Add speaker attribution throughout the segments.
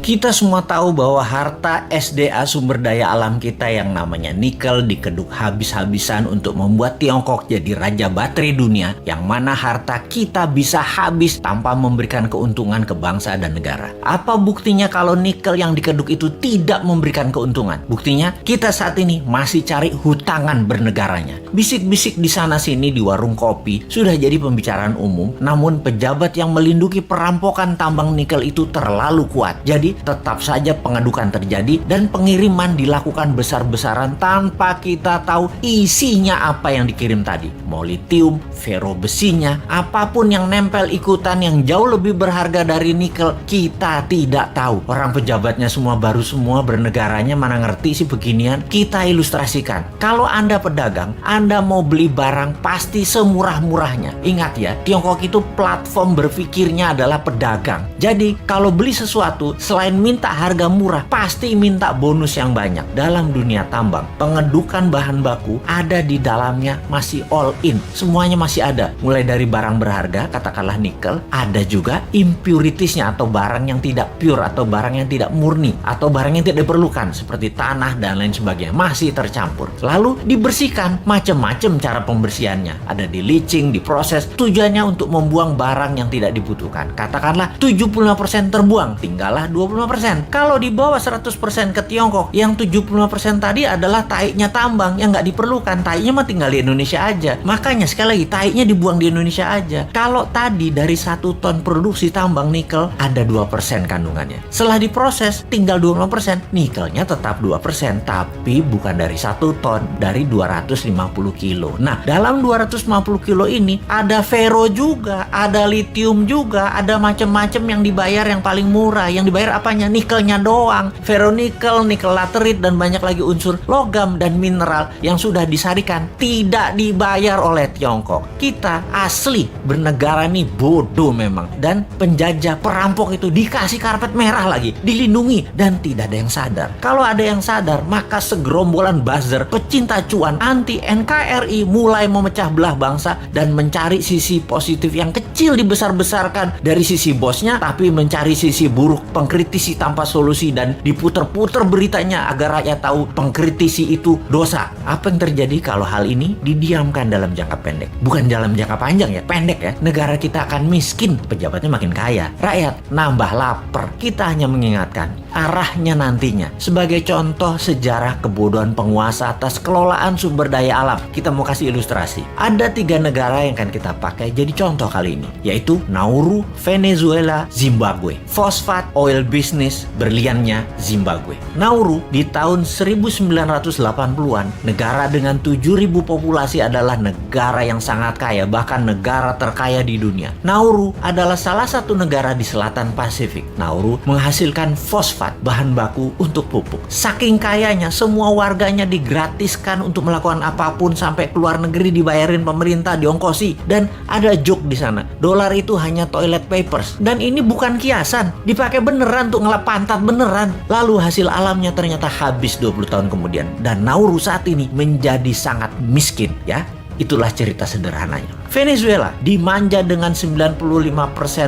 Speaker 1: Kita semua tahu bahwa harta SDA sumber daya alam kita yang namanya nikel dikeduk habis-habisan untuk membuat Tiongkok jadi raja baterai dunia, yang mana harta kita bisa habis tanpa memberikan keuntungan ke bangsa dan negara. Apa buktinya kalau nikel yang dikeduk itu tidak memberikan keuntungan? Buktinya kita saat ini masih cari hutangan bernegaranya. Bisik-bisik di sana-sini di warung kopi sudah jadi pembicaraan umum, namun pejabat yang melindungi perampokan tambang nikel itu terlalu kuat. Jadi tetap saja pengadukan terjadi dan pengiriman dilakukan besar-besaran tanpa kita tahu isinya apa yang dikirim tadi. Mau litium, fero besinya, apapun yang nempel ikutan yang jauh lebih berharga dari nikel, kita tidak tahu. Orang pejabatnya semua baru semua, bernegaranya mana ngerti sih beginian. Kita ilustrasikan. Kalau Anda pedagang, Anda mau beli barang pasti semurah-murahnya. Ingat ya, Tiongkok itu platform berpikirnya adalah pedagang. Jadi kalau beli sesuatu, selain minta harga murah, pasti minta bonus yang banyak. Dalam dunia tambang, pengedukan bahan baku ada di dalamnya masih all in. Semuanya masih ada. Mulai dari barang berharga, katakanlah nikel, ada juga impuritiesnya atau barang yang tidak pure atau barang yang tidak murni atau barang yang tidak diperlukan seperti tanah dan lain sebagainya masih tercampur. Lalu dibersihkan, macam-macam cara pembersihannya. Ada di leaching, diproses, tujuannya untuk membuang barang yang tidak dibutuhkan. Katakanlah 75% terbuang, tinggallah 25%. Kalau dibawa 100% ke Tiongkok, yang 75% tadi adalah taiknya tambang yang nggak diperlukan. Taiknya mah tinggal di Indonesia aja. Makanya sekali lagi, taiknya dibuang di Indonesia aja. Kalau tadi dari 1 ton produksi tambang nikel ada 2% kandungannya. Setelah diproses tinggal 25%, nikelnya tetap 2%, tapi bukan dari 1 ton, dari 250 kilo. Nah, dalam 250 kilo ini ada fero juga, ada litium juga, ada macam-macam yang dibayar yang paling murah. Yang dibayar apanya? Nikelnya doang. Feronikel, nikel laterit, dan banyak lagi unsur logam dan mineral yang sudah disarikan tidak dibayar oleh Tiongkok. Kita asli bernegara nih bodoh memang. Dan penjajah perampok itu dikasih karpet merah lagi, dilindungi, dan tidak ada yang sadar. Kalau ada yang sadar, maka segerombolan buzzer pecinta cuan anti NKRI mulai memecah belah bangsa dan mencari sisi positif yang kecil dibesar-besarkan dari sisi bosnya, tapi mencari sisi buruk, pengkritisi tanpa solusi, dan diputer-puter beritanya agar rakyat tahu pengkritisi itu dosa. Apa yang terjadi kalau hal ini didiamkan dalam jangka pendek? Bukan dalam jangka panjang ya, pendek ya. Negara kita akan miskin, pejabatnya makin kaya, rakyat nambah lapar. Kita hanya mengingatkan arahnya nantinya. Sebagai contoh sejarah kebodohan penguasa atas kelolaan sumber daya alam, kita mau kasih ilustrasi. Ada 3 negara yang akan kita pakai jadi contoh kali ini, yaitu Nauru, Venezuela, Zimbabwe. Fosfat oil business berliannya Zimbabwe. Nauru di tahun 1980-an, negara dengan 7.000 populasi adalah negara yang sangat kaya, bahkan negara terkaya di dunia. Nauru adalah salah satu negara di selatan Pasifik. Nauru menghasilkan fosfat, bahan baku untuk pupuk. Saking kayanya, semua warganya digratiskan untuk melakukan apapun, sampai keluar negeri dibayarin pemerintah, diongkosi. Dan ada joke di sana, dolar itu hanya toilet papers. Dan ini bukan kiasan, dipakai beneran untuk ngelap pantat beneran. Lalu hasil alamnya ternyata habis 20 tahun kemudian. Dan Nauru saat ini menjadi sangat miskin ya. Itulah cerita sederhananya. Venezuela dimanja dengan 95%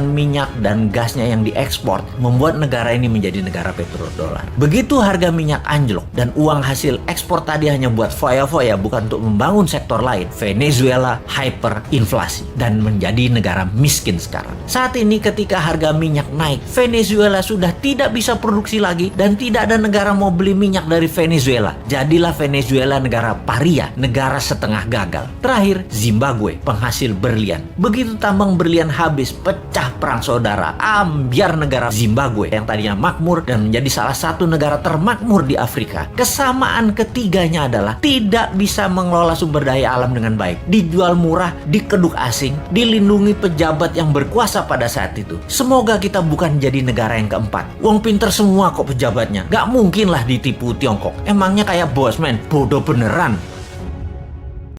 Speaker 1: minyak dan gasnya yang diekspor, membuat negara ini menjadi negara petrodolar. Begitu harga minyak anjlok dan uang hasil ekspor tadi hanya buat foya-foya, bukan untuk membangun sektor lain, Venezuela hyperinflasi dan menjadi negara miskin sekarang. Saat ini ketika harga minyak naik, Venezuela sudah tidak bisa produksi lagi dan tidak ada negara mau beli minyak dari Venezuela. Jadilah Venezuela negara paria, negara setengah gagal. Terakhir, Zimbabwe, penghasil berlian. Begitu tambang berlian habis, pecah perang saudara, ambyar negara Zimbabwe yang tadinya makmur dan menjadi salah satu negara termakmur di Afrika. Kesamaan ketiganya adalah tidak bisa mengelola sumber daya alam dengan baik. Dijual murah, dikeduk asing, dilindungi pejabat yang berkuasa pada saat itu. Semoga kita bukan jadi negara yang keempat. Wong pinter semua kok pejabatnya. Gak mungkin lah ditipu Tiongkok. Emangnya kayak bos men, bodoh beneran.